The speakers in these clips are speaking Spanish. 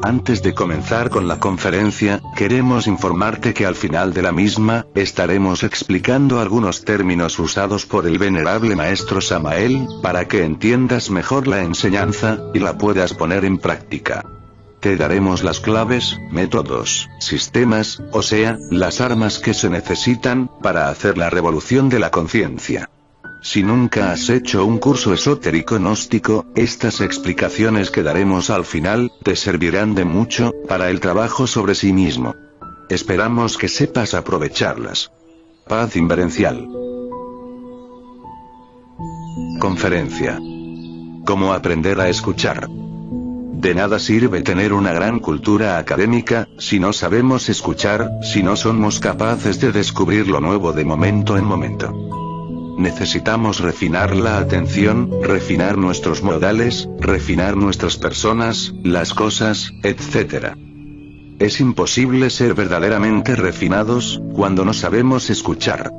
Antes de comenzar con la conferencia, queremos informarte que al final de la misma, estaremos explicando algunos términos usados por el venerable maestro Samael, para que entiendas mejor la enseñanza, y la puedas poner en práctica. Te daremos las claves, métodos, sistemas, o sea, las armas que se necesitan, para hacer la revolución de la conciencia. Si nunca has hecho un curso esotérico gnóstico, estas explicaciones que daremos al final, te servirán de mucho, para el trabajo sobre sí mismo. Esperamos que sepas aprovecharlas. Paz inverencial. Conferencia. ¿Cómo aprender a escuchar? De nada sirve tener una gran cultura académica, si no sabemos escuchar, si no somos capaces de descubrir lo nuevo de momento en momento. Necesitamos refinar la atención, refinar nuestros modales, refinar nuestras personas, las cosas, etc. Es imposible ser verdaderamente refinados, cuando no sabemos escuchar.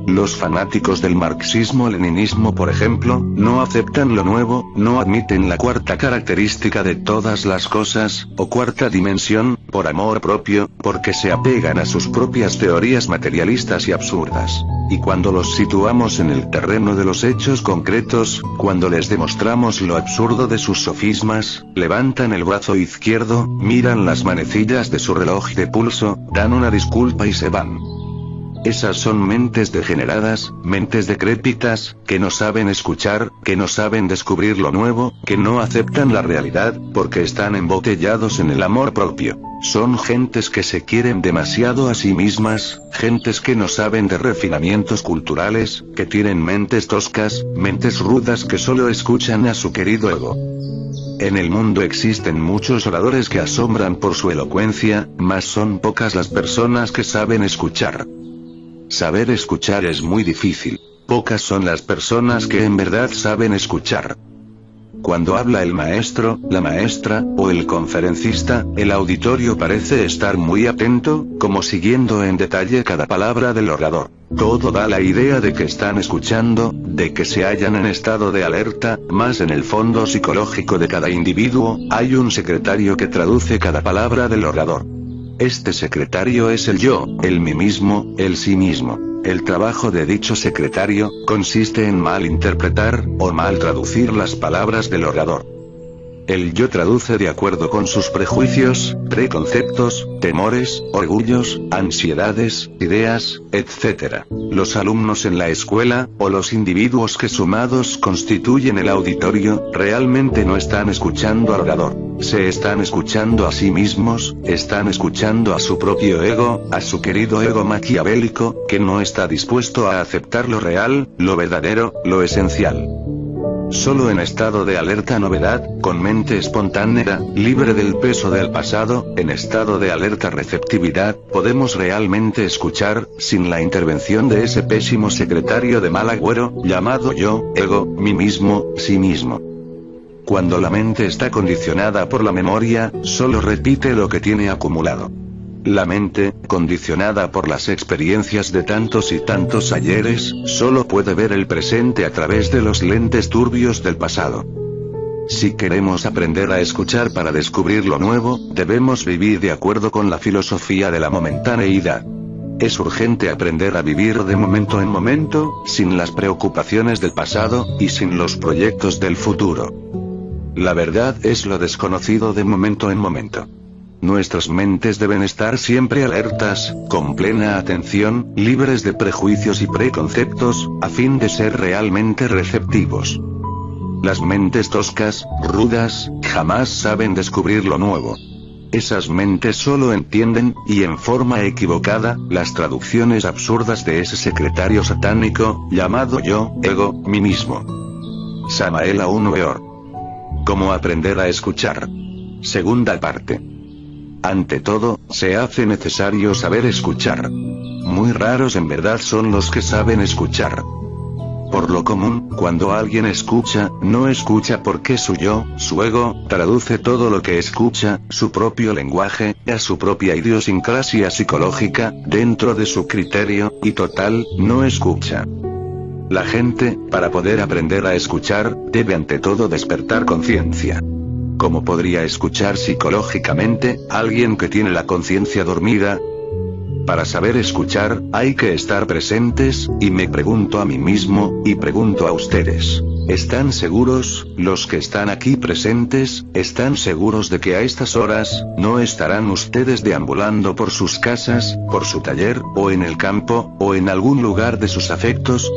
Los fanáticos del marxismo-leninismo, por ejemplo, no aceptan lo nuevo, no admiten la cuarta característica de todas las cosas, o cuarta dimensión, por amor propio, porque se apegan a sus propias teorías materialistas y absurdas. Y cuando los situamos en el terreno de los hechos concretos, cuando les demostramos lo absurdo de sus sofismas, levantan el brazo izquierdo, miran las manecillas de su reloj de pulso, dan una disculpa y se van. Esas son mentes degeneradas, mentes decrépitas, que no saben escuchar, que no saben descubrir lo nuevo, que no aceptan la realidad, porque están embotellados en el amor propio. Son gentes que se quieren demasiado a sí mismas, gentes que no saben de refinamientos culturales, que tienen mentes toscas, mentes rudas que solo escuchan a su querido ego. En el mundo existen muchos oradores que asombran por su elocuencia, mas son pocas las personas que saben escuchar. Saber escuchar es muy difícil. Pocas son las personas que en verdad saben escuchar. Cuando habla el maestro, la maestra, o el conferencista, el auditorio parece estar muy atento, como siguiendo en detalle cada palabra del orador. Todo da la idea de que están escuchando, de que se hallan en estado de alerta, mas en el fondo psicológico de cada individuo, hay un secretario que traduce cada palabra del orador. Este secretario es el yo, el mí mismo, el sí mismo. El trabajo de dicho secretario, consiste en mal interpretar, o mal traducir las palabras del orador. El yo traduce de acuerdo con sus prejuicios, preconceptos, temores, orgullos, ansiedades, ideas, etc. Los alumnos en la escuela, o los individuos que sumados constituyen el auditorio, realmente no están escuchando al orador. Se están escuchando a sí mismos, están escuchando a su propio ego, a su querido ego maquiavélico, que no está dispuesto a aceptar lo real, lo verdadero, lo esencial. Solo en estado de alerta novedad, con mente espontánea, libre del peso del pasado, en estado de alerta receptividad, podemos realmente escuchar, sin la intervención de ese pésimo secretario de mal agüero, llamado yo, ego, mí mismo, sí mismo. Cuando la mente está condicionada por la memoria, solo repite lo que tiene acumulado. La mente, condicionada por las experiencias de tantos y tantos ayeres, solo puede ver el presente a través de los lentes turbios del pasado. Si queremos aprender a escuchar para descubrir lo nuevo, debemos vivir de acuerdo con la filosofía de la momentaneidad. Es urgente aprender a vivir de momento en momento, sin las preocupaciones del pasado, y sin los proyectos del futuro. La verdad es lo desconocido de momento en momento. Nuestras mentes deben estar siempre alertas, con plena atención, libres de prejuicios y preconceptos, a fin de ser realmente receptivos. Las mentes toscas, rudas, jamás saben descubrir lo nuevo. Esas mentes solo entienden, y en forma equivocada, las traducciones absurdas de ese secretario satánico, llamado yo, ego, mí mismo. Samael Aun Weor. ¿Cómo aprender a escuchar? Segunda parte. Ante todo, se hace necesario saber escuchar. Muy raros en verdad son los que saben escuchar. Por lo común, cuando alguien escucha, no escucha porque su yo, su ego, traduce todo lo que escucha, su propio lenguaje, a su propia idiosincrasia psicológica, dentro de su criterio, y total, no escucha. La gente, para poder aprender a escuchar, debe ante todo despertar conciencia. ¿Cómo podría escuchar psicológicamente alguien que tiene la conciencia dormida? Para saber escuchar, hay que estar presentes, y me pregunto a mí mismo, y pregunto a ustedes. ¿Están seguros, los que están aquí presentes, están seguros de que a estas horas, no estarán ustedes deambulando por sus casas, por su taller, o en el campo, o en algún lugar de sus afectos?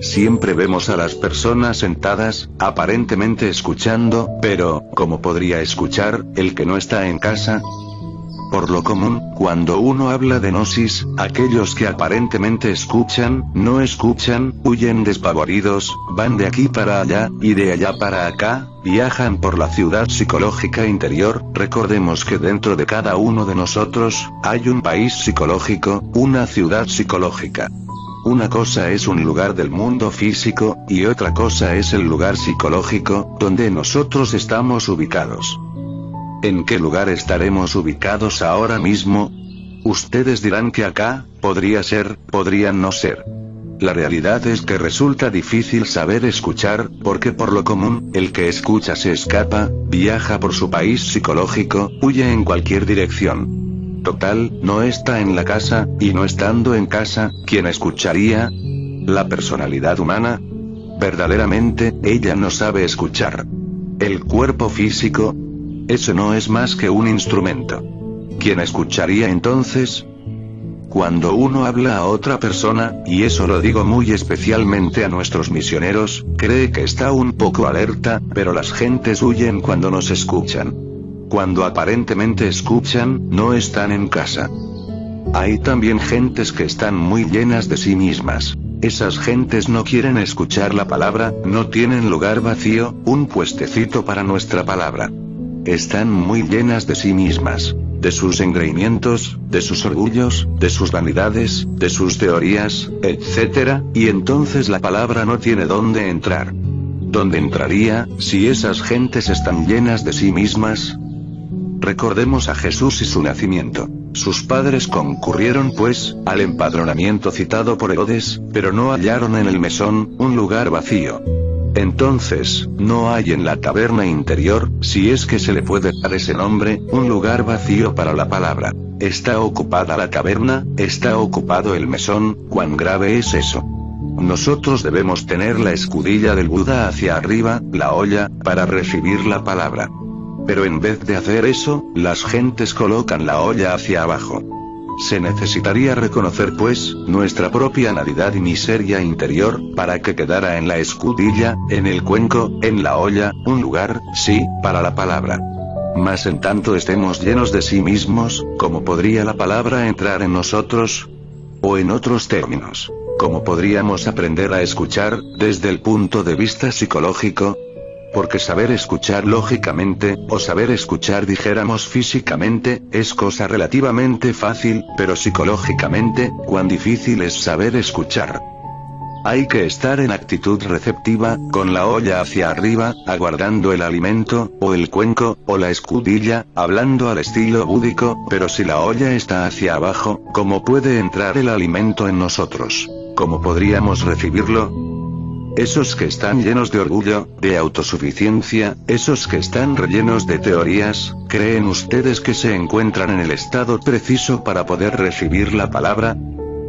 Siempre vemos a las personas sentadas, aparentemente escuchando, pero, ¿cómo podría escuchar, el que no está en casa? Por lo común, cuando uno habla de gnosis, aquellos que aparentemente escuchan, no escuchan, huyen despavoridos, van de aquí para allá, y de allá para acá, viajan por la ciudad psicológica interior. Recordemos que dentro de cada uno de nosotros, hay un país psicológico, una ciudad psicológica. Una cosa es un lugar del mundo físico, y otra cosa es el lugar psicológico, donde nosotros estamos ubicados. ¿En qué lugar estaremos ubicados ahora mismo? Ustedes dirán que acá, podría ser, podrían no ser. La realidad es que resulta difícil saber escuchar, porque por lo común, el que escucha se escapa, viaja por su país psicológico, huye en cualquier dirección. Total, no está en la casa, y no estando en casa, ¿quién escucharía? La personalidad humana. Verdaderamente, ella no sabe escuchar. El cuerpo físico. Eso no es más que un instrumento. ¿Quién escucharía entonces? Cuando uno habla a otra persona, y eso lo digo muy especialmente a nuestros misioneros, cree que está un poco alerta, pero las gentes huyen cuando nos escuchan. Cuando aparentemente escuchan, no están en casa. Hay también gentes que están muy llenas de sí mismas. Esas gentes no quieren escuchar la palabra, no tienen lugar vacío, un puestecito para nuestra palabra. Están muy llenas de sí mismas, de sus engreimientos, de sus orgullos, de sus vanidades, de sus teorías, etc., y entonces la palabra no tiene dónde entrar. ¿Dónde entraría, si esas gentes están llenas de sí mismas? Recordemos a Jesús y su nacimiento. Sus padres concurrieron pues, al empadronamiento citado por Herodes, pero no hallaron en el mesón, un lugar vacío. Entonces, no hay en la taberna interior, si es que se le puede dar ese nombre, un lugar vacío para la palabra. Está ocupada la taberna, está ocupado el mesón. ¿Cuán grave es eso? Nosotros debemos tener la escudilla del Buda hacia arriba, la olla, para recibir la palabra. Pero en vez de hacer eso, las gentes colocan la olla hacia abajo. Se necesitaría reconocer pues, nuestra propia nalidad y miseria interior, para que quedara en la escudilla, en el cuenco, en la olla, un lugar, sí, para la palabra. Mas en tanto estemos llenos de sí mismos, ¿cómo podría la palabra entrar en nosotros? O en otros términos, ¿cómo podríamos aprender a escuchar, desde el punto de vista psicológico? Porque saber escuchar lógicamente, o saber escuchar dijéramos físicamente, es cosa relativamente fácil, pero psicológicamente, cuán difícil es saber escuchar. Hay que estar en actitud receptiva, con la olla hacia arriba, aguardando el alimento, o el cuenco, o la escudilla, hablando al estilo búdico, pero si la olla está hacia abajo, ¿cómo puede entrar el alimento en nosotros? ¿Cómo podríamos recibirlo? Esos que están llenos de orgullo, de autosuficiencia, esos que están rellenos de teorías, ¿creen ustedes que se encuentran en el estado preciso para poder recibir la palabra?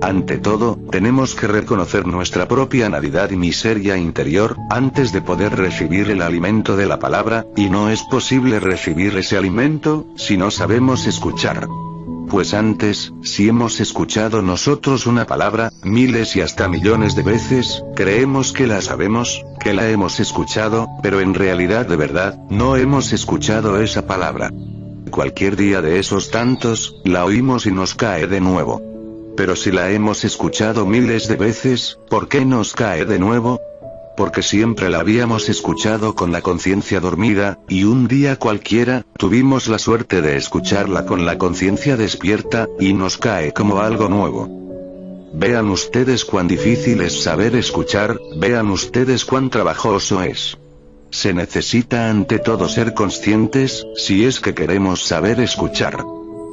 Ante todo, tenemos que reconocer nuestra propia nalidad y miseria interior, antes de poder recibir el alimento de la palabra, y no es posible recibir ese alimento, si no sabemos escuchar. Pues antes, si hemos escuchado nosotros una palabra, miles y hasta millones de veces, creemos que la sabemos, que la hemos escuchado, pero en realidad de verdad, no hemos escuchado esa palabra. Cualquier día de esos tantos, la oímos y nos cae de nuevo. Pero si la hemos escuchado miles de veces, ¿por qué nos cae de nuevo? Porque siempre la habíamos escuchado con la conciencia dormida, y un día cualquiera, tuvimos la suerte de escucharla con la conciencia despierta, y nos cae como algo nuevo. Vean ustedes cuán difícil es saber escuchar, vean ustedes cuán trabajoso es. Se necesita ante todo ser conscientes, si es que queremos saber escuchar.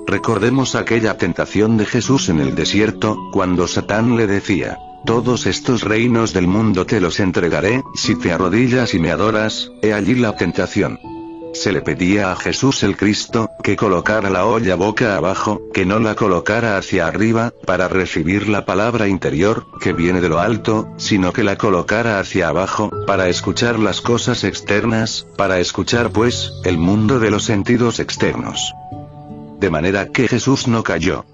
Recordemos aquella tentación de Jesús en el desierto, cuando Satán le decía: todos estos reinos del mundo te los entregaré, si te arrodillas y me adoras. He allí la tentación. Se le pedía a Jesús el Cristo, que colocara la olla boca abajo, que no la colocara hacia arriba, para recibir la palabra interior, que viene de lo alto, sino que la colocara hacia abajo, para escuchar las cosas externas, para escuchar pues, el mundo de los sentidos externos. De manera que Jesús no cayó.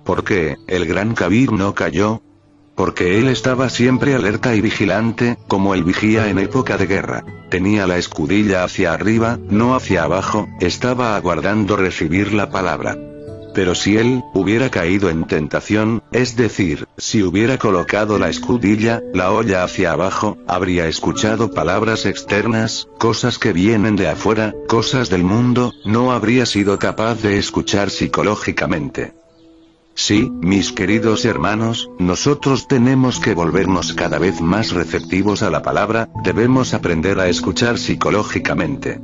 ¿Por qué el gran Kabir no cayó? Porque él estaba siempre alerta y vigilante, como el vigía en época de guerra. Tenía la escudilla hacia arriba, no hacia abajo, estaba aguardando recibir la palabra. Pero si él hubiera caído en tentación, es decir, si hubiera colocado la escudilla, la olla hacia abajo, habría escuchado palabras externas, cosas que vienen de afuera, cosas del mundo, no habría sido capaz de escuchar psicológicamente. Sí, mis queridos hermanos, nosotros tenemos que volvernos cada vez más receptivos a la palabra, debemos aprender a escuchar psicológicamente.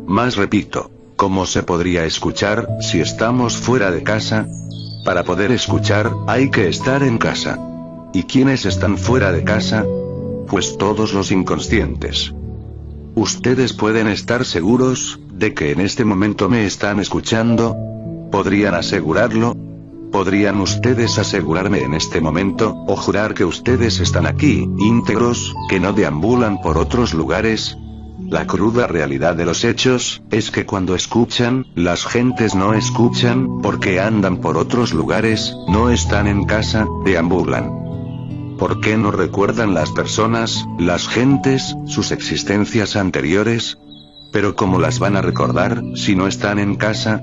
Más repito, ¿cómo se podría escuchar, si estamos fuera de casa? Para poder escuchar, hay que estar en casa. ¿Y quiénes están fuera de casa? Pues todos los inconscientes. Ustedes pueden estar seguros, de que en este momento me están escuchando. ¿Podrían asegurarlo? ¿Podrían ustedes asegurarme en este momento, o jurar que ustedes están aquí, íntegros, que no deambulan por otros lugares? La cruda realidad de los hechos, es que cuando escuchan, las gentes no escuchan, porque andan por otros lugares, no están en casa, deambulan. ¿Por qué no recuerdan las personas, las gentes, sus existencias anteriores? Pero ¿cómo las van a recordar, si no están en casa?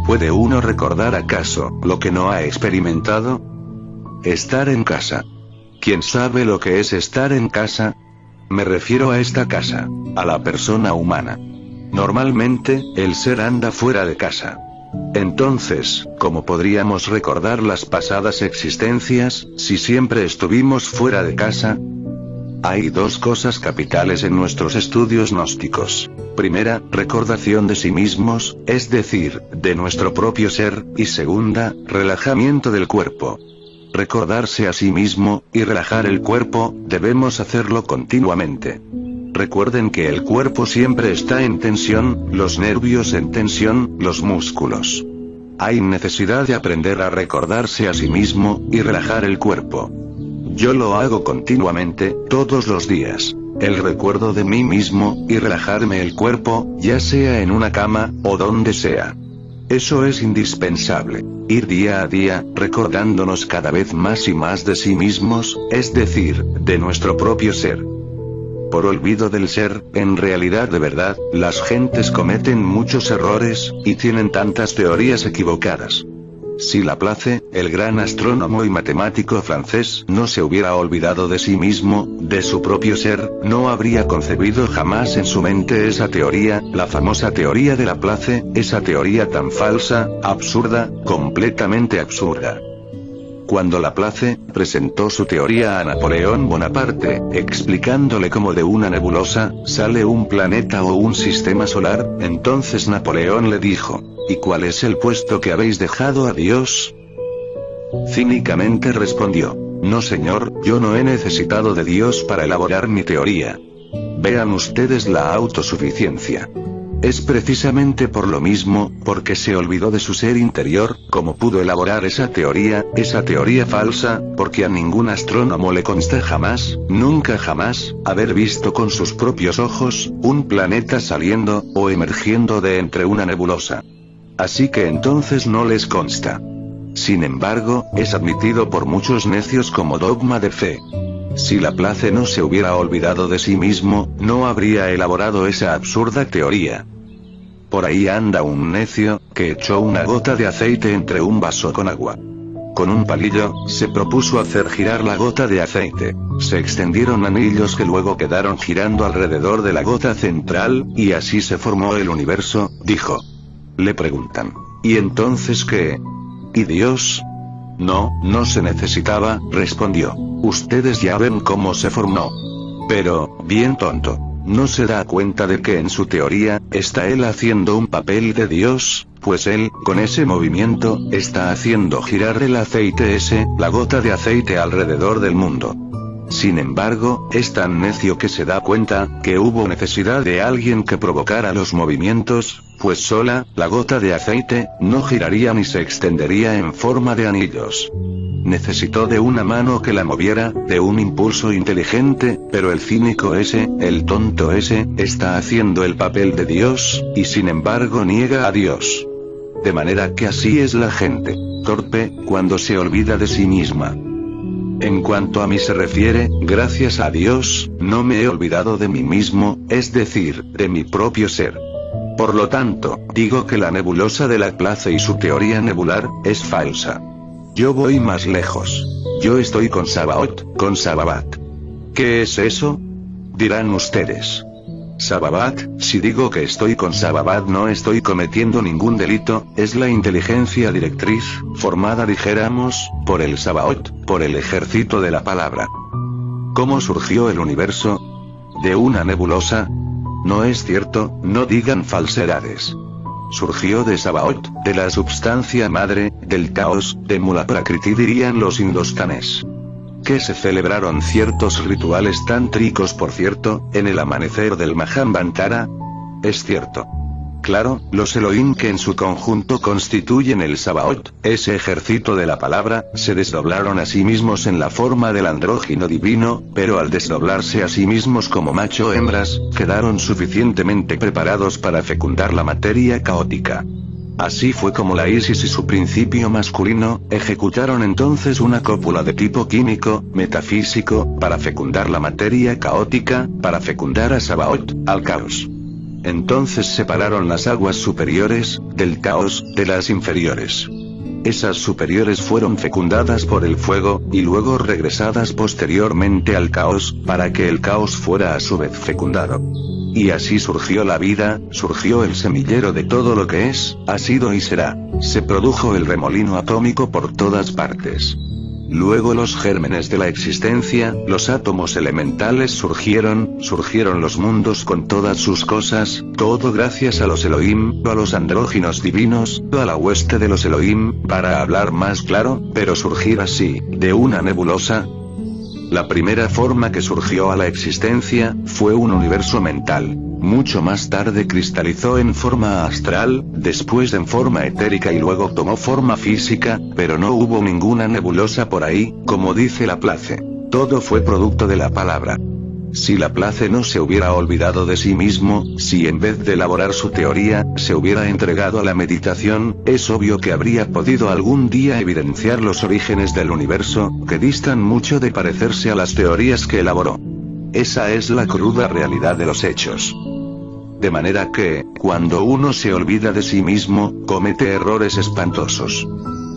¿Puede uno recordar acaso, lo que no ha experimentado? Estar en casa. ¿Quién sabe lo que es estar en casa? Me refiero a esta casa, a la persona humana. Normalmente, el ser anda fuera de casa. Entonces, ¿cómo podríamos recordar las pasadas existencias, si siempre estuvimos fuera de casa? Hay dos cosas capitales en nuestros estudios gnósticos. Primera, recordación de sí mismos, es decir, de nuestro propio ser, y segunda, relajamiento del cuerpo. Recordarse a sí mismo, y relajar el cuerpo, debemos hacerlo continuamente. Recuerden que el cuerpo siempre está en tensión, los nervios en tensión, los músculos. Hay necesidad de aprender a recordarse a sí mismo, y relajar el cuerpo. Yo lo hago continuamente, todos los días. El recuerdo de mí mismo, y relajarme el cuerpo, ya sea en una cama, o donde sea. Eso es indispensable. Ir día a día, recordándonos cada vez más y más de sí mismos, es decir, de nuestro propio ser. Por olvido del ser, en realidad de verdad, las gentes cometen muchos errores, y tienen tantas teorías equivocadas. Si Laplace, el gran astrónomo y matemático francés, no se hubiera olvidado de sí mismo, de su propio ser, no habría concebido jamás en su mente esa teoría, la famosa teoría de Laplace, esa teoría tan falsa, absurda, completamente absurda. Cuando Laplace presentó su teoría a Napoleón Bonaparte, explicándole cómo de una nebulosa sale un planeta o un sistema solar, entonces Napoleón le dijo: ¿y cuál es el puesto que habéis dejado a Dios? Cínicamente respondió: no señor, yo no he necesitado de Dios para elaborar mi teoría. Vean ustedes la autosuficiencia. Es precisamente por lo mismo, porque se olvidó de su ser interior, como pudo elaborar esa teoría falsa, porque a ningún astrónomo le consta jamás, nunca jamás, haber visto con sus propios ojos, un planeta saliendo, o emergiendo de entre una nebulosa. Así que entonces no les consta. Sin embargo, es admitido por muchos necios como dogma de fe. Si Laplace no se hubiera olvidado de sí mismo, no habría elaborado esa absurda teoría. Por ahí anda un necio, que echó una gota de aceite entre un vaso con agua. Con un palillo, se propuso hacer girar la gota de aceite. Se extendieron anillos que luego quedaron girando alrededor de la gota central, y así se formó el universo, dijo. Le preguntan: ¿y entonces qué? ¿Y Dios? No, no se necesitaba, respondió. Ustedes ya ven cómo se formó. Pero, bien tonto, ¿no se da cuenta de que en su teoría, está él haciendo un papel de Dios? Pues él, con ese movimiento, está haciendo girar el aceite ese, la gota de aceite alrededor del mundo. sin embargo, es tan necio que se da cuenta, que hubo necesidad de alguien que provocara los movimientos, pues sola, la gota de aceite, no giraría ni se extendería en forma de anillos. Necesitó de una mano que la moviera, de un impulso inteligente, pero el cínico ese, el tonto ese, está haciendo el papel de Dios, y sin embargo niega a Dios. De manera que así es la gente, torpe, cuando se olvida de sí misma. En cuanto a mí se refiere, gracias a Dios, no me he olvidado de mí mismo, es decir, de mi propio ser. Por lo tanto, digo que la nebulosa de Laplace y su teoría nebular, es falsa. Yo voy más lejos. Yo estoy con Sabaoth, con Sababat. ¿Qué es eso? Dirán ustedes. Sababat, si digo que estoy con Sababat no estoy cometiendo ningún delito, es la inteligencia directriz, formada dijéramos, por el Sabaoth, por el ejército de la palabra. ¿Cómo surgió el universo? ¿De una nebulosa? No es cierto, no digan falsedades. Surgió de Sabaoth, de la substancia madre, del caos, de Mula Prakriti dirían los indostanes. Que se celebraron ciertos rituales tántricos por cierto, en el amanecer del Mahamvantara. Es cierto. Claro, los Elohim que en su conjunto constituyen el Sabaoth, ese ejército de la palabra, se desdoblaron a sí mismos en la forma del andrógino divino, pero al desdoblarse a sí mismos como macho hembras, quedaron suficientemente preparados para fecundar la materia caótica. Así fue como la Isis y su principio masculino, ejecutaron entonces una cópula de tipo químico, metafísico, para fecundar la materia caótica, para fecundar a Sabaoth, al caos. Entonces separaron las aguas superiores, del caos, de las inferiores. Esas superiores fueron fecundadas por el fuego, y luego regresadas posteriormente al caos, para que el caos fuera a su vez fecundado. Y así surgió la vida, surgió el semillero de todo lo que es, ha sido y será. Se produjo el remolino atómico por todas partes. Luego los gérmenes de la existencia, los átomos elementales surgieron los mundos con todas sus cosas, todo gracias a los Elohim, a los andróginos divinos, a la hueste de los Elohim, para hablar más claro, pero surgir así, de una nebulosa. La primera forma que surgió a la existencia, fue un universo mental. Mucho más tarde cristalizó en forma astral, después en forma etérica y luego tomó forma física, pero no hubo ninguna nebulosa por ahí, como dice Laplace. Todo fue producto de la palabra. Si Laplace no se hubiera olvidado de sí mismo, si en vez de elaborar su teoría, se hubiera entregado a la meditación, es obvio que habría podido algún día evidenciar los orígenes del universo, que distan mucho de parecerse a las teorías que elaboró. Esa es la cruda realidad de los hechos. De manera que, cuando uno se olvida de sí mismo, comete errores espantosos.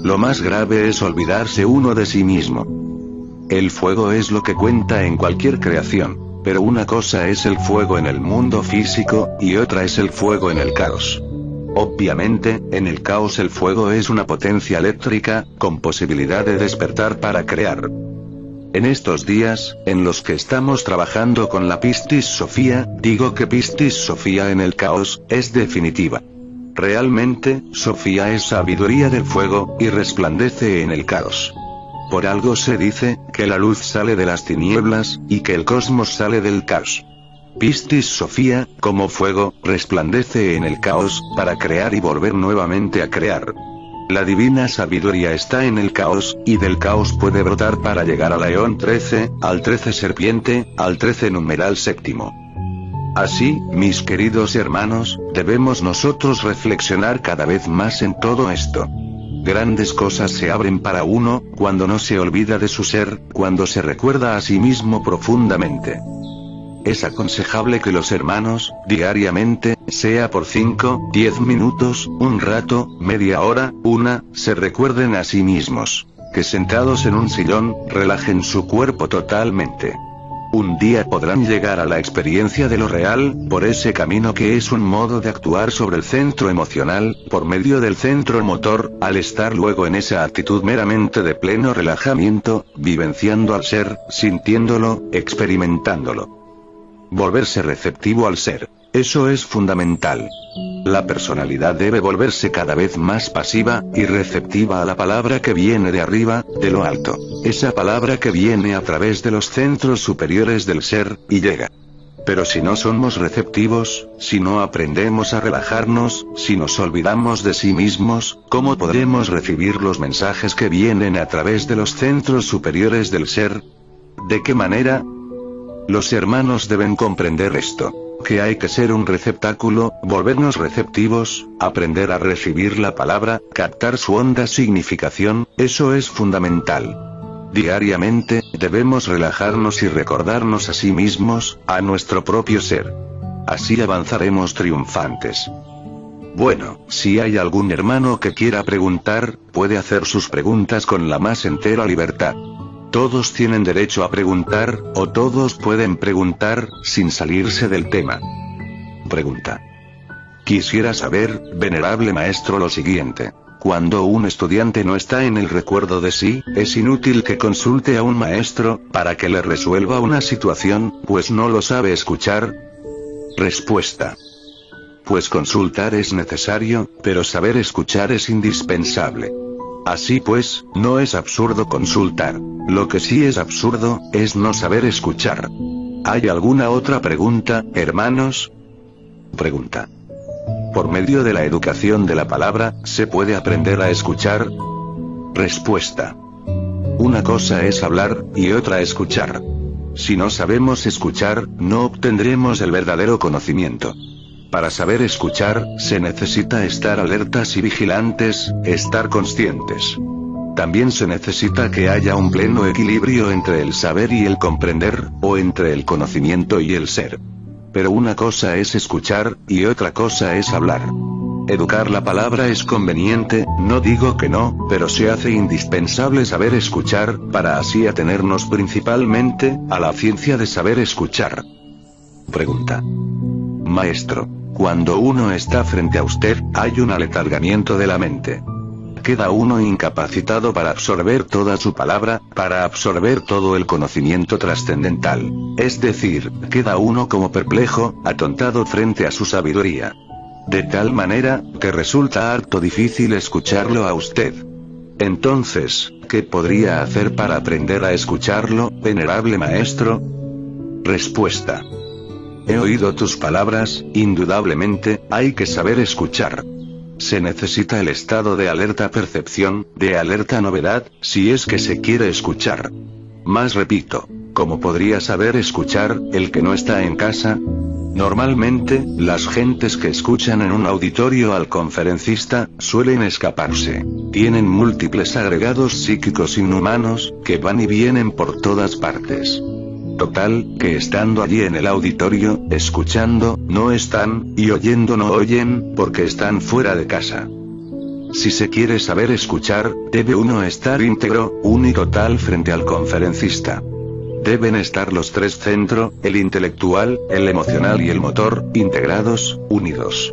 Lo más grave es olvidarse uno de sí mismo. El fuego es lo que cuenta en cualquier creación, pero una cosa es el fuego en el mundo físico, y otra es el fuego en el caos. Obviamente, en el caos el fuego es una potencia eléctrica, con posibilidad de despertar para crear. En estos días, en los que estamos trabajando con la Pistis Sophia, digo que Pistis Sophia en el caos, es definitiva. Realmente, Sofía es sabiduría del fuego, y resplandece en el caos. Por algo se dice, que la luz sale de las tinieblas, y que el cosmos sale del caos. Pistis Sophia, como fuego, resplandece en el caos, para crear y volver nuevamente a crear. La divina sabiduría está en el caos, y del caos puede brotar para llegar al León 13, al 13 serpiente, al 13 numeral séptimo. Así, mis queridos hermanos, debemos nosotros reflexionar cada vez más en todo esto. Grandes cosas se abren para uno, cuando no se olvida de su ser, cuando se recuerda a sí mismo profundamente. Es aconsejable que los hermanos, diariamente, sea por 5, 10 minutos, un rato, media hora, se recuerden a sí mismos. Que sentados en un sillón, relajen su cuerpo totalmente. Un día podrán llegar a la experiencia de lo real, por ese camino que es un modo de actuar sobre el centro emocional, por medio del centro motor, al estar luego en esa actitud meramente de pleno relajamiento, vivenciando al ser, sintiéndolo, experimentándolo. Volverse receptivo al ser. Eso es fundamental. La personalidad debe volverse cada vez más pasiva y receptiva a la palabra que viene de arriba, de lo alto. Esa palabra que viene a través de los centros superiores del ser, y llega. Pero si no somos receptivos, si no aprendemos a relajarnos, si nos olvidamos de sí mismos, ¿cómo podremos recibir los mensajes que vienen a través de los centros superiores del ser? ¿De qué manera? Los hermanos deben comprender esto. Que hay que ser un receptáculo, volvernos receptivos, aprender a recibir la palabra, captar su honda significación, eso es fundamental. Diariamente, debemos relajarnos y recordarnos a sí mismos, a nuestro propio ser. Así avanzaremos triunfantes. Bueno, si hay algún hermano que quiera preguntar, puede hacer sus preguntas con la más entera libertad. Todos tienen derecho a preguntar, o todos pueden preguntar, sin salirse del tema. Pregunta. Quisiera saber, venerable maestro, lo siguiente. Cuando un estudiante no está en el recuerdo de sí, es inútil que consulte a un maestro, para que le resuelva una situación, pues no lo sabe escuchar. Respuesta. Pues consultar es necesario, pero saber escuchar es indispensable. Así pues, no es absurdo consultar. Lo que sí es absurdo, es no saber escuchar. ¿Hay alguna otra pregunta, hermanos? Pregunta. ¿Por medio de la educación de la palabra, se puede aprender a escuchar? Respuesta. Una cosa es hablar, y otra escuchar. Si no sabemos escuchar, no obtendremos el verdadero conocimiento. Para saber escuchar, se necesita estar alertas y vigilantes, estar conscientes. También se necesita que haya un pleno equilibrio entre el saber y el comprender, o entre el conocimiento y el ser. Pero una cosa es escuchar, y otra cosa es hablar. Educar la palabra es conveniente, no digo que no, pero se hace indispensable saber escuchar, para así atenernos principalmente, a la ciencia de saber escuchar. Pregunta. Maestro, cuando uno está frente a usted, hay un aletargamiento de la mente. Queda uno incapacitado para absorber toda su palabra, para absorber todo el conocimiento trascendental. Es decir, queda uno como perplejo, atontado frente a su sabiduría. De tal manera, que resulta harto difícil escucharlo a usted. Entonces, ¿qué podría hacer para aprender a escucharlo, venerable maestro? Respuesta. He oído tus palabras, indudablemente, hay que saber escuchar. Se necesita el estado de alerta percepción, de alerta novedad, si es que se quiere escuchar. Más repito, ¿cómo podría saber escuchar, el que no está en casa? Normalmente, las gentes que escuchan en un auditorio al conferencista, suelen escaparse. Tienen múltiples agregados psíquicos inhumanos, que van y vienen por todas partes. Total, que estando allí en el auditorio, escuchando, no están, y oyendo no oyen, porque están fuera de casa. Si se quiere saber escuchar, debe uno estar íntegro, único tal frente al conferencista. Deben estar los tres centros, el intelectual, el emocional y el motor, integrados, unidos.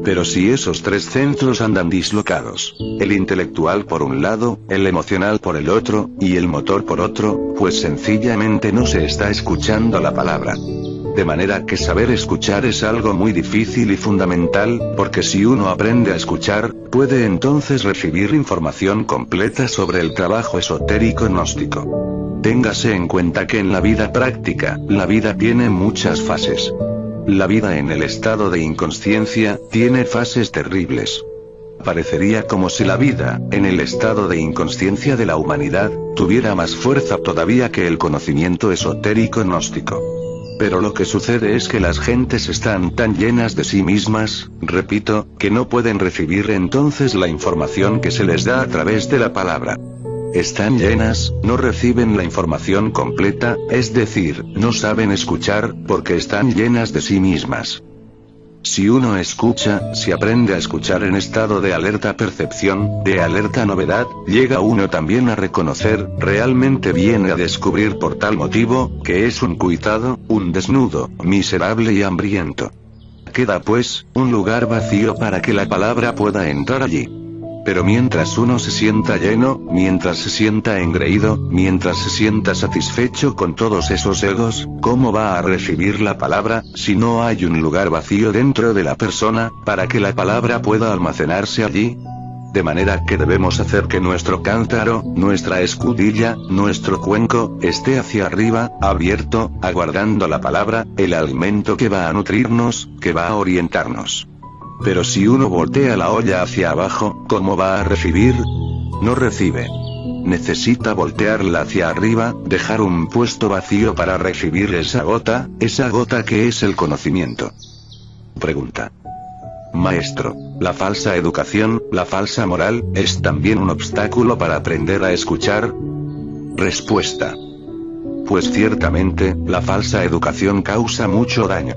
Pero si esos tres centros andan dislocados, el intelectual por un lado, el emocional por el otro, y el motor por otro, pues sencillamente no se está escuchando la palabra. De manera que saber escuchar es algo muy difícil y fundamental, porque si uno aprende a escuchar, puede entonces recibir información completa sobre el trabajo esotérico gnóstico. Téngase en cuenta que en la vida práctica, la vida tiene muchas fases. La vida en el estado de inconsciencia, tiene fases terribles. Parecería como si la vida, en el estado de inconsciencia de la humanidad, tuviera más fuerza todavía que el conocimiento esotérico gnóstico. Pero lo que sucede es que las gentes están tan llenas de sí mismas, repito, que no pueden recibir entonces la información que se les da a través de la palabra. Están llenas, no reciben la información completa, es decir, no saben escuchar, porque están llenas de sí mismas. Si uno escucha, si aprende a escuchar en estado de alerta percepción, de alerta novedad, llega uno también a reconocer, realmente viene a descubrir por tal motivo, que es un cuitado, un desnudo, miserable y hambriento. Queda pues, un lugar vacío para que la palabra pueda entrar allí. Pero mientras uno se sienta lleno, mientras se sienta engreído, mientras se sienta satisfecho con todos esos egos, ¿cómo va a recibir la palabra, si no hay un lugar vacío dentro de la persona, para que la palabra pueda almacenarse allí? De manera que debemos hacer que nuestro cántaro, nuestra escudilla, nuestro cuenco, esté hacia arriba, abierto, aguardando la palabra, el alimento que va a nutrirnos, que va a orientarnos. Pero si uno voltea la olla hacia abajo, ¿cómo va a recibir? No recibe. Necesita voltearla hacia arriba, dejar un puesto vacío para recibir esa gota que es el conocimiento. Pregunta. Maestro, ¿la falsa educación, la falsa moral, es también un obstáculo para aprender a escuchar? Respuesta. Pues ciertamente, la falsa educación causa mucho daño.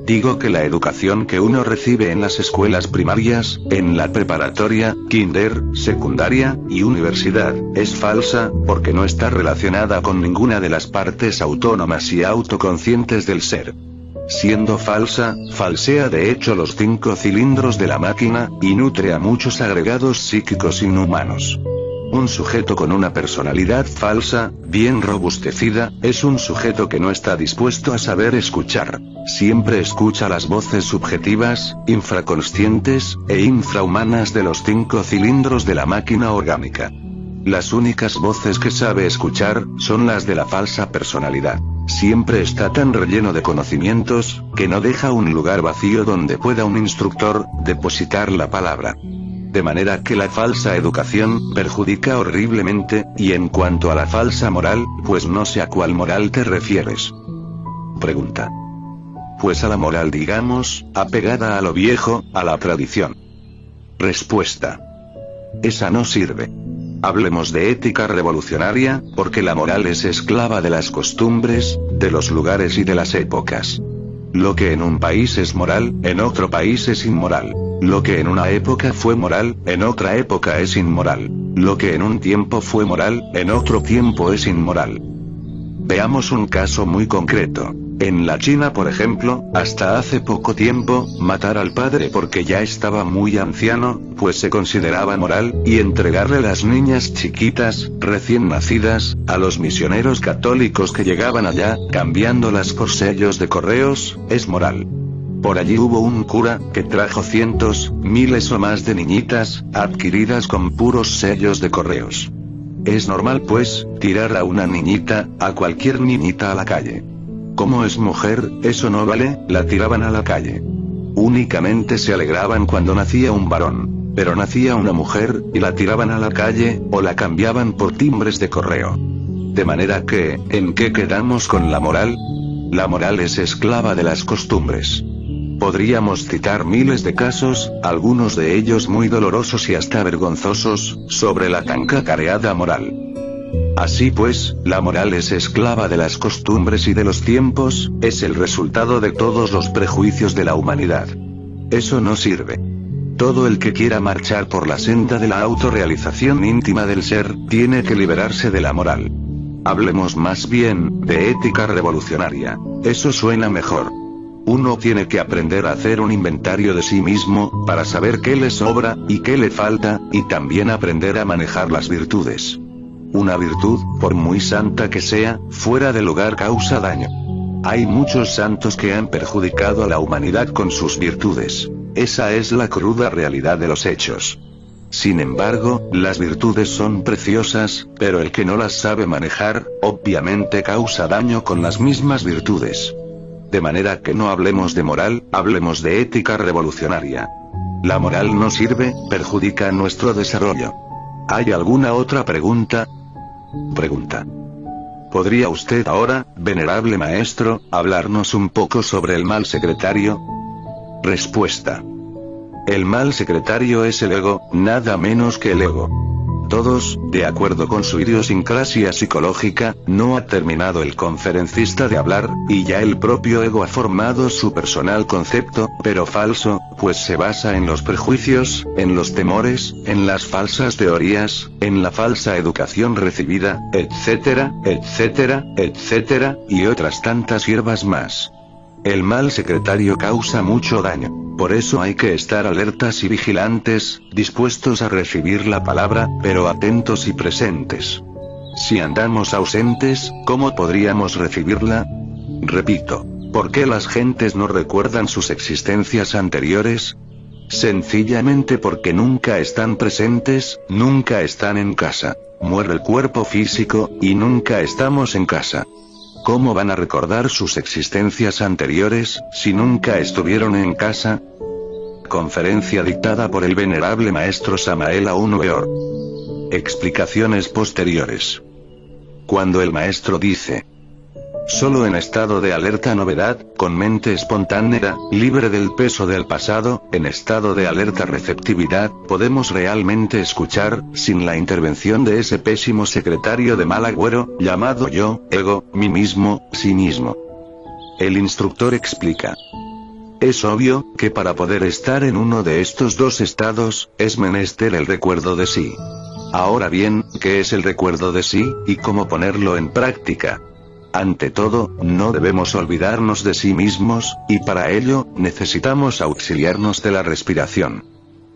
Digo que la educación que uno recibe en las escuelas primarias, en la preparatoria, kinder, secundaria, y universidad, es falsa, porque no está relacionada con ninguna de las partes autónomas y autoconscientes del ser. Siendo falsa, falsea de hecho los 5 cilindros de la máquina, y nutre a muchos agregados psíquicos inhumanos. Un sujeto con una personalidad falsa, bien robustecida, es un sujeto que no está dispuesto a saber escuchar. Siempre escucha las voces subjetivas, infraconscientes, e infrahumanas de los 5 cilindros de la máquina orgánica. Las únicas voces que sabe escuchar, son las de la falsa personalidad. Siempre está tan relleno de conocimientos, que no deja un lugar vacío donde pueda un instructor, depositar la palabra. De manera que la falsa educación, perjudica horriblemente, y en cuanto a la falsa moral, pues no sé a cuál moral te refieres. Pregunta. Pues a la moral digamos, apegada a lo viejo, a la tradición. Respuesta. Esa no sirve. Hablemos de ética revolucionaria, porque la moral es esclava de las costumbres, de los lugares y de las épocas. Lo que en un país es moral, en otro país es inmoral. Lo que en una época fue moral, en otra época es inmoral. Lo que en un tiempo fue moral, en otro tiempo es inmoral. Veamos un caso muy concreto. En la China, por ejemplo, hasta hace poco tiempo, matar al padre porque ya estaba muy anciano, pues se consideraba moral, y entregarle las niñas chiquitas, recién nacidas, a los misioneros católicos que llegaban allá, cambiándolas por sellos de correos, es moral. Por allí hubo un cura, que trajo cientos, miles o más de niñitas, adquiridas con puros sellos de correos. Es normal pues, tirar a una niñita, a cualquier niñita a la calle. Como es mujer, eso no vale, la tiraban a la calle. Únicamente se alegraban cuando nacía un varón. Pero nacía una mujer, y la tiraban a la calle, o la cambiaban por timbres de correo. De manera que, ¿en qué quedamos con la moral? La moral es esclava de las costumbres. Podríamos citar miles de casos, algunos de ellos muy dolorosos y hasta vergonzosos, sobre la tan cacareada moral. Así pues, la moral es esclava de las costumbres y de los tiempos, es el resultado de todos los prejuicios de la humanidad. Eso no sirve. Todo el que quiera marchar por la senda de la autorrealización íntima del ser, tiene que liberarse de la moral. Hablemos más bien, de ética revolucionaria. Eso suena mejor. Uno tiene que aprender a hacer un inventario de sí mismo, para saber qué le sobra, y qué le falta, y también aprender a manejar las virtudes. Una virtud, por muy santa que sea, fuera de lugar causa daño. Hay muchos santos que han perjudicado a la humanidad con sus virtudes. Esa es la cruda realidad de los hechos. Sin embargo, las virtudes son preciosas, pero el que no las sabe manejar, obviamente causa daño con las mismas virtudes. De manera que no hablemos de moral, hablemos de ética revolucionaria. La moral no sirve, perjudica nuestro desarrollo. ¿Hay alguna otra pregunta? Pregunta. ¿Podría usted ahora, venerable maestro, hablarnos un poco sobre el mal secretario? Respuesta. El mal secretario es el ego, nada menos que el ego. Todos, de acuerdo con su idiosincrasia psicológica, no ha terminado el conferencista de hablar, y ya el propio ego ha formado su personal concepto, pero falso, pues se basa en los prejuicios, en los temores, en las falsas teorías, en la falsa educación recibida, etcétera, etcétera, etcétera, y otras tantas hierbas más. El mal secretario causa mucho daño. Por eso hay que estar alertas y vigilantes, dispuestos a recibir la palabra, pero atentos y presentes. Si andamos ausentes, ¿cómo podríamos recibirla? Repito, ¿por qué las gentes no recuerdan sus existencias anteriores? Sencillamente porque nunca están presentes, nunca están en casa. Muere el cuerpo físico, y nunca estamos en casa. ¿Cómo van a recordar sus existencias anteriores, si nunca estuvieron en casa? Conferencia dictada por el venerable maestro Samael Aun Weor. Explicaciones posteriores. Cuando el maestro dice: solo en estado de alerta novedad, con mente espontánea, libre del peso del pasado, en estado de alerta receptividad, podemos realmente escuchar, sin la intervención de ese pésimo secretario de mal agüero, llamado yo, ego, mí mismo, sí mismo. El instructor explica: es obvio, que para poder estar en uno de estos dos estados, es menester el recuerdo de sí. Ahora bien, ¿qué es el recuerdo de sí, y cómo ponerlo en práctica? Ante todo, no debemos olvidarnos de sí mismos, y para ello, necesitamos auxiliarnos de la respiración.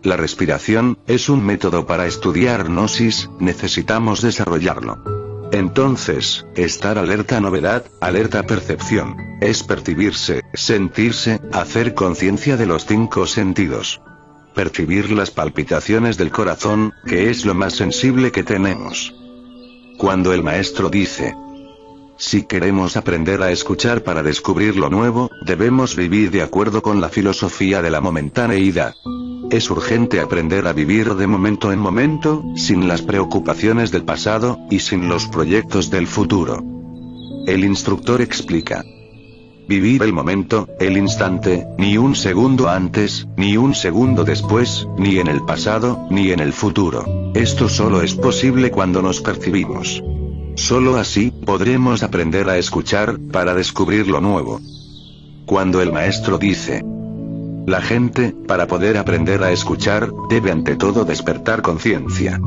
La respiración, es un método para estudiar gnosis, necesitamos desarrollarlo. Entonces, estar alerta a novedad, alerta a percepción, es percibirse, sentirse, hacer conciencia de los 5 sentidos. Percibir las palpitaciones del corazón, que es lo más sensible que tenemos. Cuando el maestro dice: si queremos aprender a escuchar para descubrir lo nuevo, debemos vivir de acuerdo con la filosofía de la momentaneidad. Es urgente aprender a vivir de momento en momento, sin las preocupaciones del pasado, y sin los proyectos del futuro. El instructor explica: vivir el momento, el instante, ni un segundo antes, ni un segundo después, ni en el pasado, ni en el futuro. Esto solo es posible cuando nos percibimos. Solo así, podremos aprender a escuchar, para descubrir lo nuevo. Cuando el maestro dice: la gente, para poder aprender a escuchar, debe ante todo despertar conciencia.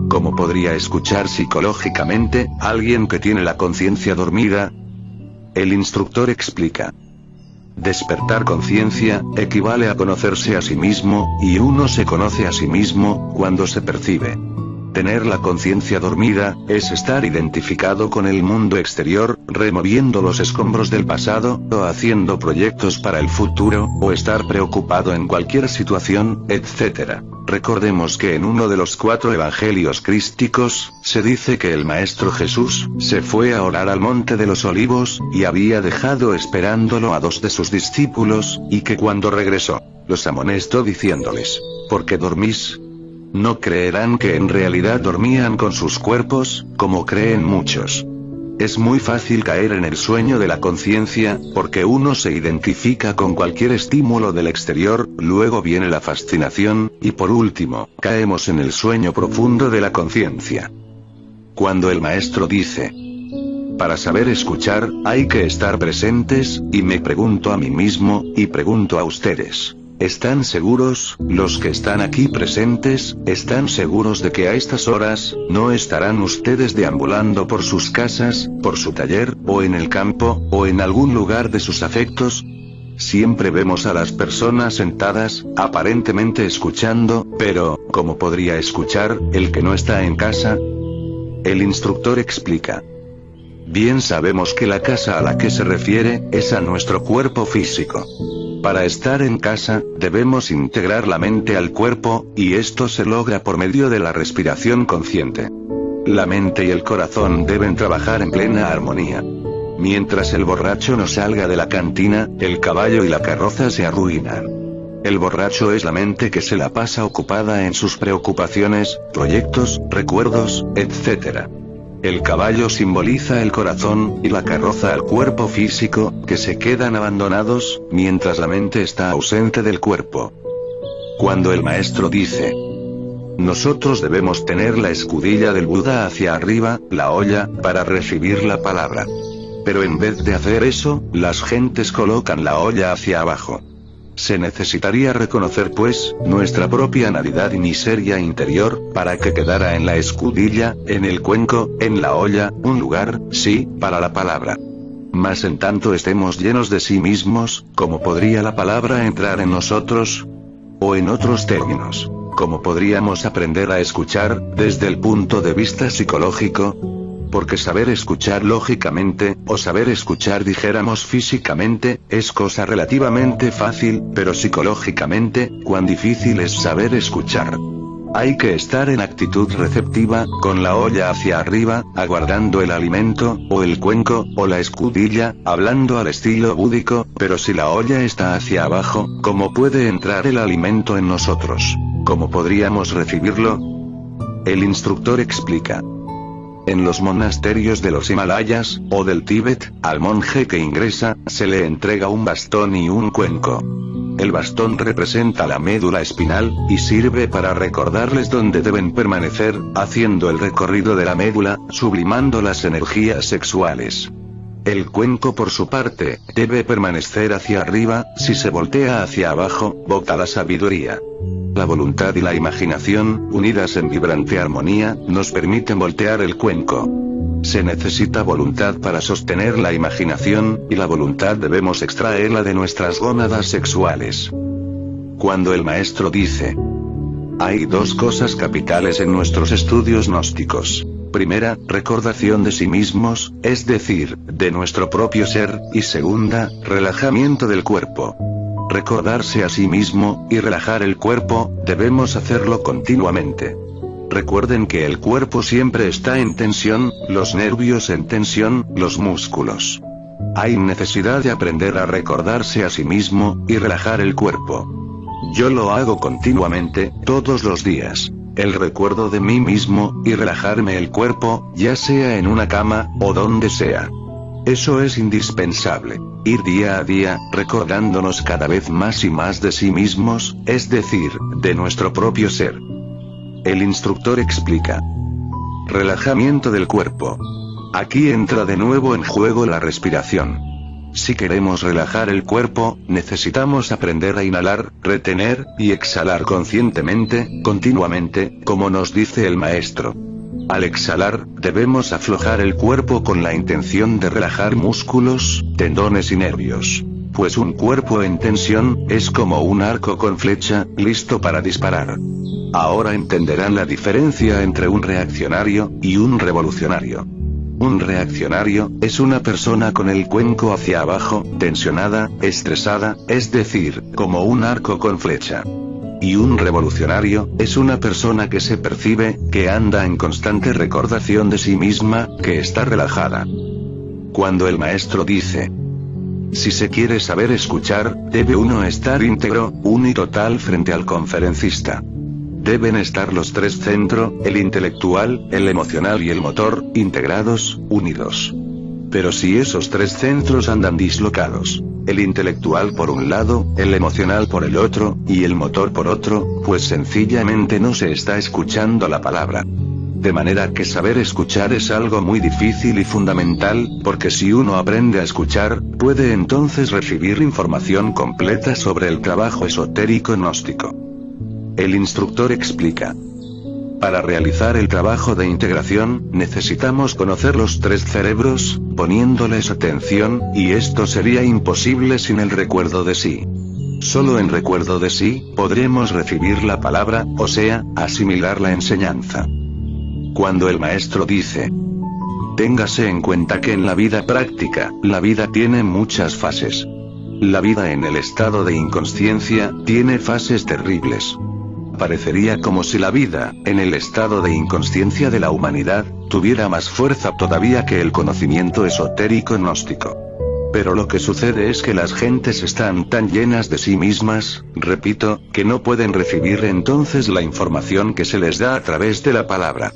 ¿Cómo podría escuchar psicológicamente, alguien que tiene la conciencia dormida? El instructor explica: despertar conciencia, equivale a conocerse a sí mismo, y uno se conoce a sí mismo, cuando se percibe. Tener la conciencia dormida, es estar identificado con el mundo exterior, removiendo los escombros del pasado, o haciendo proyectos para el futuro, o estar preocupado en cualquier situación, etc. Recordemos que en uno de los 4 evangelios crísticos, se dice que el Maestro Jesús, se fue a orar al Monte de los Olivos, y había dejado esperándolo a 2 de sus discípulos, y que cuando regresó, los amonestó diciéndoles: ¿por qué dormís? No creerán que en realidad dormían con sus cuerpos, como creen muchos. Es muy fácil caer en el sueño de la conciencia, porque uno se identifica con cualquier estímulo del exterior, luego viene la fascinación, y por último, caemos en el sueño profundo de la conciencia. Cuando el maestro dice: para saber escuchar, hay que estar presentes, y me pregunto a mí mismo, y pregunto a ustedes: ¿están seguros, los que están aquí presentes, están seguros de que a estas horas, no estarán ustedes deambulando por sus casas, por su taller, o en el campo, o en algún lugar de sus afectos? Siempre vemos a las personas sentadas, aparentemente escuchando, pero, ¿cómo podría escuchar, el que no está en casa? El instructor explica: bien sabemos que la casa a la que se refiere, es a nuestro cuerpo físico. Para estar en casa, debemos integrar la mente al cuerpo, y esto se logra por medio de la respiración consciente. La mente y el corazón deben trabajar en plena armonía. Mientras el borracho no salga de la cantina, el caballo y la carroza se arruinan. El borracho es la mente que se la pasa ocupada en sus preocupaciones, proyectos, recuerdos, etc. El caballo simboliza el corazón, y la carroza al cuerpo físico, que se quedan abandonados, mientras la mente está ausente del cuerpo. Cuando el maestro dice: nosotros debemos tener la escudilla del Buda hacia arriba, la olla, para recibir la palabra. Pero en vez de hacer eso, las gentes colocan la olla hacia abajo. Se necesitaría reconocer pues, nuestra propia navidad y miseria interior, para que quedara en la escudilla, en el cuenco, en la olla, un lugar, sí, para la palabra. Mas en tanto estemos llenos de sí mismos, ¿cómo podría la palabra entrar en nosotros? O en otros términos, ¿cómo podríamos aprender a escuchar, desde el punto de vista psicológico? Porque saber escuchar lógicamente, o saber escuchar dijéramos físicamente, es cosa relativamente fácil, pero psicológicamente, cuán difícil es saber escuchar. Hay que estar en actitud receptiva, con la olla hacia arriba, aguardando el alimento, o el cuenco, o la escudilla, hablando al estilo búdico, pero si la olla está hacia abajo, ¿cómo puede entrar el alimento en nosotros? ¿Cómo podríamos recibirlo? El instructor explica. En los monasterios de los Himalayas, o del Tíbet, al monje que ingresa, se le entrega un bastón y un cuenco. El bastón representa la médula espinal, y sirve para recordarles dónde deben permanecer, haciendo el recorrido de la médula, sublimando las energías sexuales. El cuenco por su parte, debe permanecer hacia arriba, si se voltea hacia abajo, bota la sabiduría. La voluntad y la imaginación, unidas en vibrante armonía, nos permiten voltear el cuenco. Se necesita voluntad para sostener la imaginación, y la voluntad debemos extraerla de nuestras gónadas sexuales. Cuando el maestro dice: hay dos cosas capitales en nuestros estudios gnósticos. Primera, recordación de sí mismos, es decir, de nuestro propio ser, y segunda, relajamiento del cuerpo. Recordarse a sí mismo, y relajar el cuerpo, debemos hacerlo continuamente. Recuerden que el cuerpo siempre está en tensión, los nervios en tensión, los músculos. Hay necesidad de aprender a recordarse a sí mismo, y relajar el cuerpo. Yo lo hago continuamente, todos los días. El recuerdo de mí mismo, y relajarme el cuerpo, ya sea en una cama, o donde sea. Eso es indispensable. Ir día a día, recordándonos cada vez más y más de sí mismos, es decir, de nuestro propio ser. El instructor explica. Relajamiento del cuerpo. Aquí entra de nuevo en juego la respiración. Si queremos relajar el cuerpo, necesitamos aprender a inhalar, retener, y exhalar conscientemente, continuamente, como nos dice el maestro. Al exhalar, debemos aflojar el cuerpo con la intención de relajar músculos, tendones y nervios. Pues un cuerpo en tensión, es como un arco con flecha, listo para disparar. Ahora entenderán la diferencia entre un reaccionario, y un revolucionario. Un reaccionario, es una persona con el cuenco hacia abajo, tensionada, estresada, es decir, como un arco con flecha. Y un revolucionario, es una persona que se percibe, que anda en constante recordación de sí misma, que está relajada. Cuando el maestro dice: si se quiere saber escuchar, debe uno estar íntegro, unitotal frente al conferencista. Deben estar los tres centros, el intelectual, el emocional y el motor, integrados, unidos. Pero si esos tres centros andan dislocados, el intelectual por un lado, el emocional por el otro, y el motor por otro, pues sencillamente no se está escuchando la palabra. De manera que saber escuchar es algo muy difícil y fundamental, porque si uno aprende a escuchar, puede entonces recibir información completa sobre el trabajo esotérico gnóstico. El instructor explica. Para realizar el trabajo de integración, necesitamos conocer los tres cerebros, poniéndoles atención, y esto sería imposible sin el recuerdo de sí. Solo en recuerdo de sí, podremos recibir la palabra, o sea, asimilar la enseñanza. Cuando el maestro dice: téngase en cuenta que en la vida práctica, la vida tiene muchas fases. La vida en el estado de inconsciencia, tiene fases terribles. Parecería como si la vida, en el estado de inconsciencia de la humanidad, tuviera más fuerza todavía que el conocimiento esotérico gnóstico. Pero lo que sucede es que las gentes están tan llenas de sí mismas, repito, que no pueden recibir entonces la información que se les da a través de la palabra.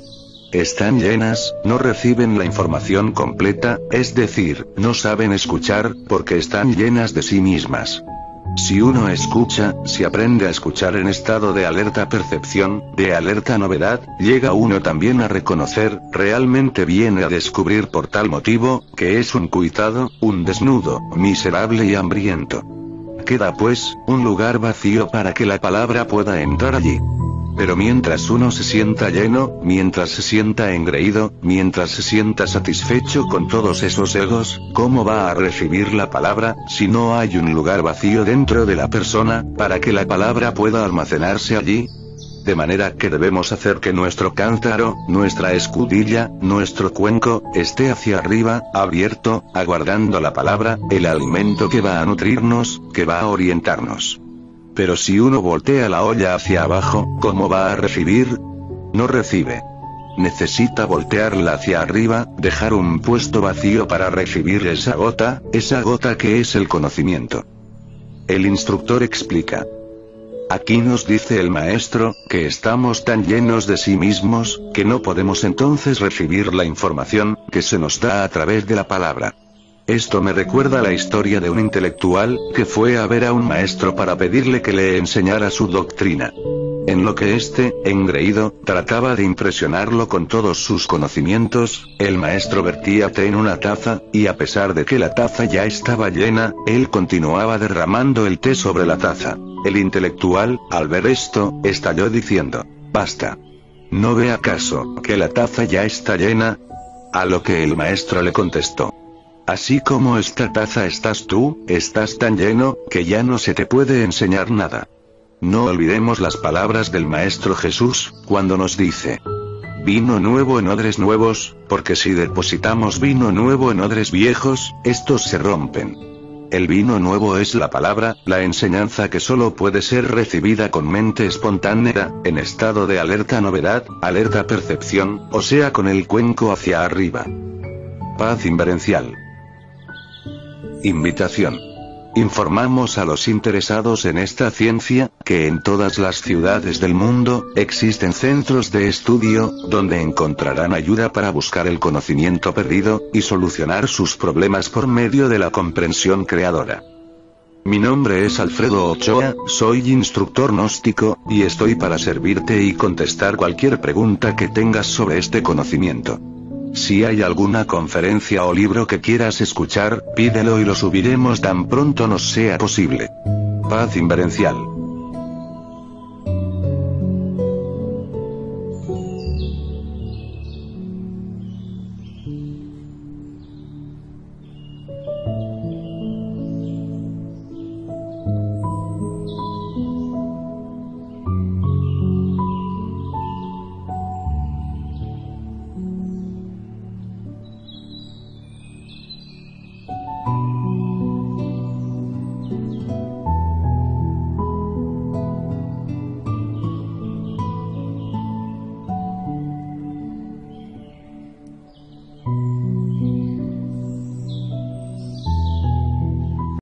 Están llenas, no reciben la información completa, es decir, no saben escuchar, porque están llenas de sí mismas. Si uno escucha, si aprende a escuchar en estado de alerta percepción, de alerta novedad, llega uno también a reconocer, realmente viene a descubrir por tal motivo, que es un cuitado, un desnudo, miserable y hambriento. Queda pues, un lugar vacío para que la palabra pueda entrar allí. Pero mientras uno se sienta lleno, mientras se sienta engreído, mientras se sienta satisfecho con todos esos egos, ¿cómo va a recibir la palabra, si no hay un lugar vacío dentro de la persona, para que la palabra pueda almacenarse allí? De manera que debemos hacer que nuestro cántaro, nuestra escudilla, nuestro cuenco, esté hacia arriba, abierto, aguardando la palabra, el alimento que va a nutrirnos, que va a orientarnos. Pero si uno voltea la olla hacia abajo, ¿cómo va a recibir? No recibe. Necesita voltearla hacia arriba, dejar un puesto vacío para recibir esa gota que es el conocimiento. El instructor explica. Aquí nos dice el maestro, que estamos tan llenos de sí mismos, que no podemos entonces recibir la información, que se nos da a través de la palabra. Esto me recuerda la historia de un intelectual, que fue a ver a un maestro para pedirle que le enseñara su doctrina. En lo que este, engreído, trataba de impresionarlo con todos sus conocimientos, el maestro vertía té en una taza, y a pesar de que la taza ya estaba llena, él continuaba derramando el té sobre la taza. El intelectual, al ver esto, estalló diciendo, «Basta. ¿No ve acaso, que la taza ya está llena?» A lo que el maestro le contestó. Así como esta taza estás tú, estás tan lleno, que ya no se te puede enseñar nada. No olvidemos las palabras del Maestro Jesús, cuando nos dice: vino nuevo en odres nuevos, porque si depositamos vino nuevo en odres viejos, estos se rompen. El vino nuevo es la palabra, la enseñanza que solo puede ser recibida con mente espontánea, en estado de alerta novedad, alerta percepción, o sea con el cuenco hacia arriba. Paz inverencial. Invitación. Informamos a los interesados en esta ciencia, que en todas las ciudades del mundo, existen centros de estudio, donde encontrarán ayuda para buscar el conocimiento perdido, y solucionar sus problemas por medio de la comprensión creadora. Mi nombre es Alfredo Ochoa, soy instructor gnóstico, y estoy para servirte y contestar cualquier pregunta que tengas sobre este conocimiento. Si hay alguna conferencia o libro que quieras escuchar, pídelo y lo subiremos tan pronto nos sea posible. Paz inverencial.